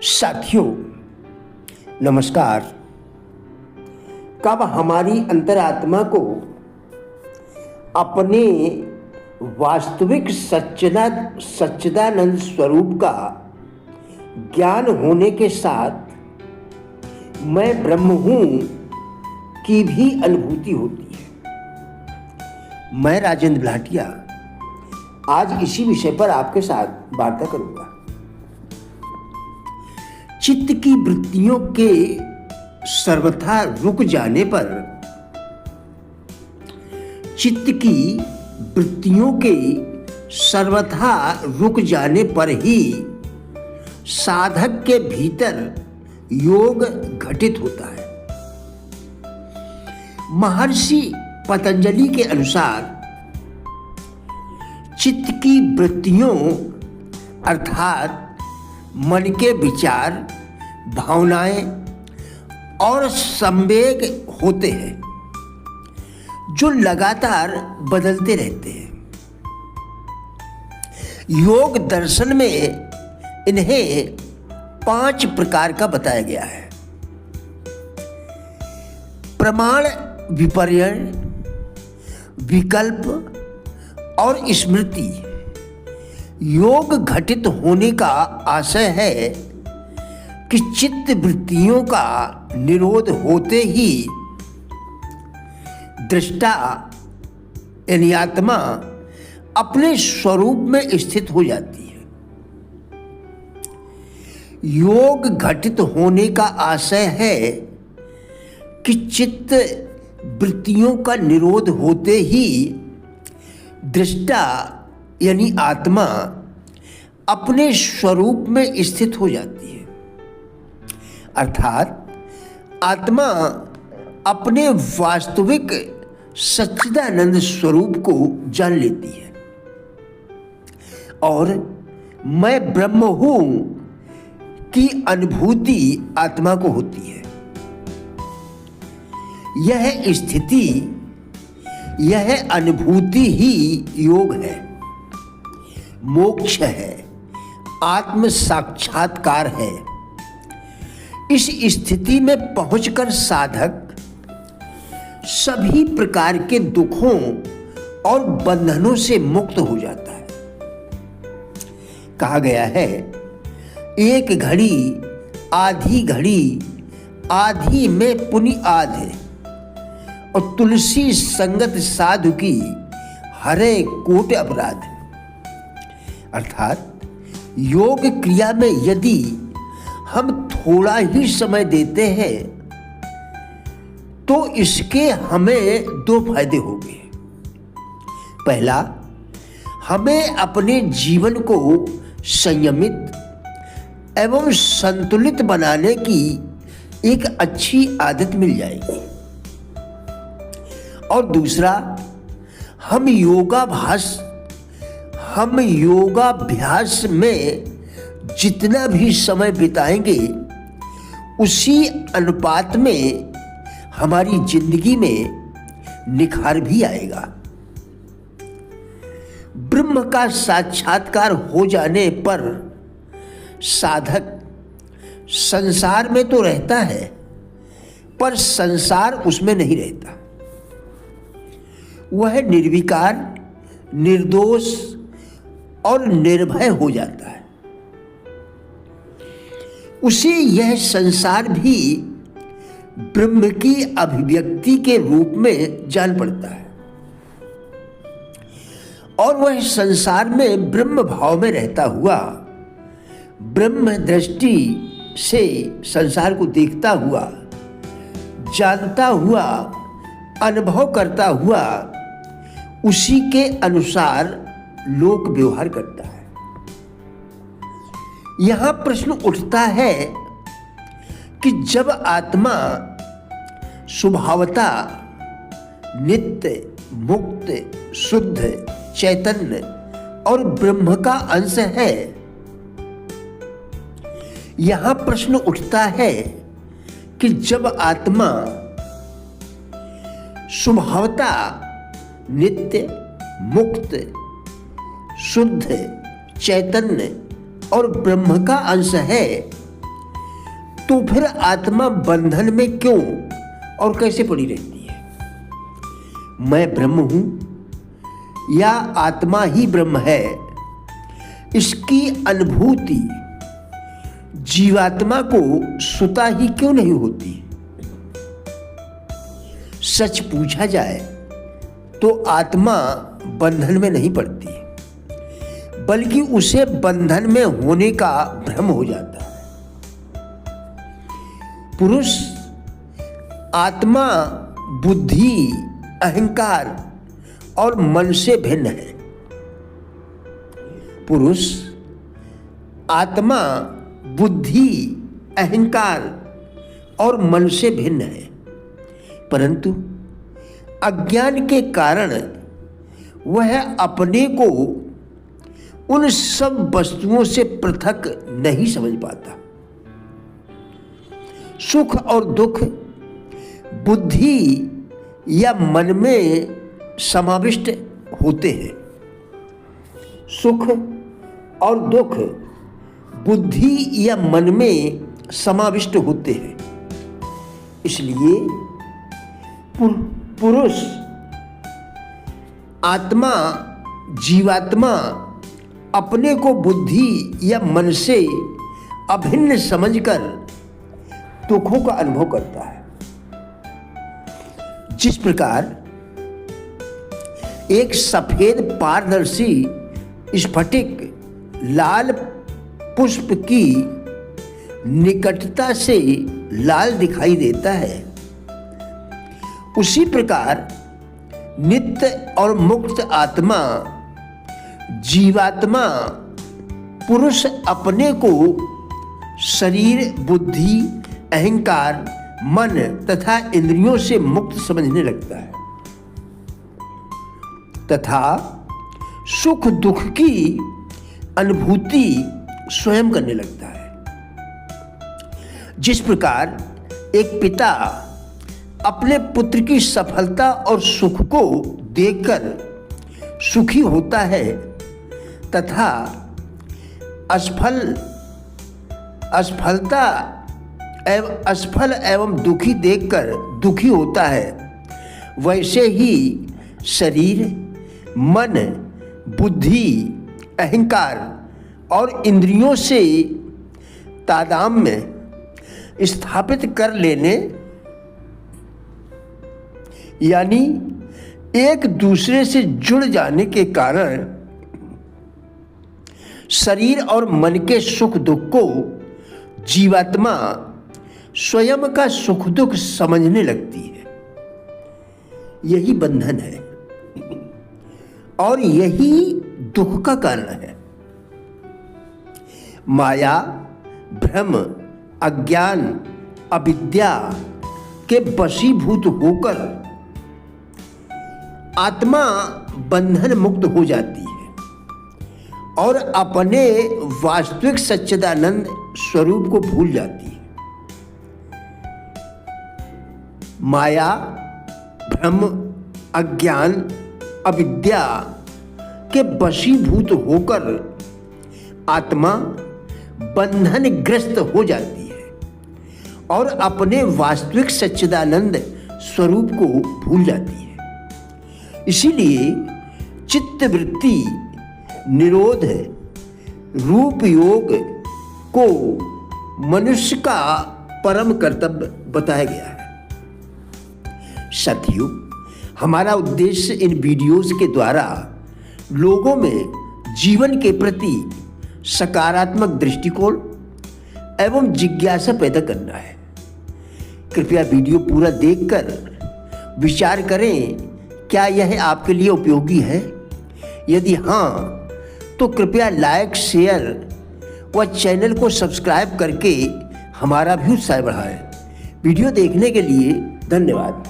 साथियों नमस्कार। कब हमारी अंतरात्मा को अपने वास्तविक सच्चिदानंद स्वरूप का ज्ञान होने के साथ मैं ब्रह्म हूँ की भी अनुभूति होती है। मैं राजेंद्र भाटिया आज इसी विषय पर आपके साथ वार्ता करूंगा। चित्त की वृत्तियों के सर्वथा रुक जाने पर, चित्त की वृत्तियों के सर्वथा रुक जाने पर ही साधक के भीतर योग घटित होता है। महर्षि पतंजलि के अनुसार चित्त की वृत्तियों अर्थात मन के विचार, भावनाएं और संवेग होते हैं जो लगातार बदलते रहते हैं। योग दर्शन में इन्हें 5 प्रकार का बताया गया है। प्रमाण, विपर्यय, विकल्प और स्मृति। योग घटित होने का आशय है कि चित्त वृत्तियों का निरोध होते ही दृष्टा यानी आत्मा अपने स्वरूप में स्थित हो जाती है। योग घटित होने का आशय है कि चित्त वृत्तियों का निरोध होते ही दृष्टा यानी आत्मा अपने स्वरूप में स्थित हो जाती है। अर्थात आत्मा अपने वास्तविक सच्चिदानंद स्वरूप को जान लेती है और मैं ब्रह्म हूं की अनुभूति आत्मा को होती है। यह स्थिति, यह अनुभूति ही योग है, मोक्ष है, आत्म साक्षात्कार है। इस स्थिति में पहुंचकर साधक सभी प्रकार के दुखों और बंधनों से मुक्त हो जाता है। कहा गया है, एक घड़ी आधी घड़ी, आधी में पुनि आधे, और तुलसी संगत साधु की हरे कोट अपराध। अर्थात योग क्रिया में यदि हम थोड़ा ही समय देते हैं तो इसके हमें 2 फायदे होंगे। पहला, हमें अपने जीवन को संयमित एवं संतुलित बनाने की एक अच्छी आदत मिल जाएगी और दूसरा, हम योगाभ्यास में जितना भी समय बिताएंगे उसी अनुपात में हमारी जिंदगी में निखार भी आएगा। ब्रह्म का साक्षात्कार हो जाने पर साधक संसार में तो रहता है पर संसार उसमें नहीं रहता। वह निर्विकार, निर्दोष और निर्भय हो जाता है। उसे यह संसार भी ब्रह्म की अभिव्यक्ति के रूप में जान पड़ता है और वह संसार में ब्रह्म भाव में रहता हुआ, ब्रह्म दृष्टि से संसार को देखता हुआ, जानता हुआ, अनुभव करता हुआ उसी के अनुसार लोक व्यवहार करता है। यहां प्रश्न उठता है कि जब आत्मा स्वभावता नित्य, मुक्त, शुद्ध, चैतन्य और ब्रह्म का अंश है, यहां प्रश्न उठता है कि जब आत्मा स्वभावता नित्य, मुक्त, शुद्ध, चैतन्य और ब्रह्म का अंश है तो फिर आत्मा बंधन में क्यों और कैसे पड़ी रहती है? मैं ब्रह्म हूं या आत्मा ही ब्रह्म है, इसकी अनुभूति जीवात्मा को स्वतः ही क्यों नहीं होती? सच पूछा जाए तो आत्मा बंधन में नहीं पड़ती, बल्कि उसे बंधन में होने का भ्रम हो जाता है। पुरुष आत्मा बुद्धि, अहंकार और मन से भिन्न है। पुरुष आत्मा बुद्धि, अहंकार और मन से भिन्न है, परंतु अज्ञान के कारण वह अपने को उन सब वस्तुओं से पृथक नहीं समझ पाता। सुख और दुख बुद्धि या मन में समाविष्ट होते हैं। सुख और दुख बुद्धि या मन में समाविष्ट होते हैं। इसलिए पुरुष आत्मा, जीवात्मा अपने को बुद्धि या मन से अभिन्न समझकर दुखों का अनुभव करता है। जिस प्रकार एक सफेद पारदर्शी स्फटिक लाल पुष्प की निकटता से लाल दिखाई देता है, उसी प्रकार नित्य और मुक्त आत्मा, जीवात्मा, पुरुष अपने को शरीर, बुद्धि, अहंकार, मन तथा इंद्रियों से मुक्त समझने लगता है तथा सुख दुख की अनुभूति स्वयं करने लगता है। जिस प्रकार एक पिता अपने पुत्र की सफलता और सुख को देखकर सुखी होता है तथा असफल एवं दुखी देखकर दुखी होता है, वैसे ही शरीर, मन, बुद्धि, अहंकार और इंद्रियों से तादात्म्य स्थापित कर लेने यानी एक दूसरे से जुड़ जाने के कारण शरीर और मन के सुख दुख को जीवात्मा स्वयं का सुख दुख समझने लगती है। यही बंधन है और यही दुख का कारण है। माया, भ्रम, अज्ञान, अविद्या के वशीभूत होकर आत्मा बंधन मुक्त हो जाती है और अपने वास्तविक सच्चिदानंद स्वरूप को भूल जाती है। माया, भ्रम, अज्ञान, अविद्या के वशीभूत होकर आत्मा बंधनग्रस्त हो जाती है और अपने वास्तविक सच्चिदानंद स्वरूप को भूल जाती है। इसीलिए चित्तवृत्ति निरोध रूप योग को मनुष्य का परम कर्तव्य बताया गया है। साथियों, हमारा उद्देश्य इन वीडियोस के द्वारा लोगों में जीवन के प्रति सकारात्मक दृष्टिकोण एवं जिज्ञासा पैदा करना है। कृपया वीडियो पूरा देखकर विचार करें, क्या यह आपके लिए उपयोगी है? यदि हाँ, तो कृपया लाइक, शेयर व चैनल को सब्सक्राइब करके हमारा भी उत्साह बढ़ाएं। वीडियो देखने के लिए धन्यवाद।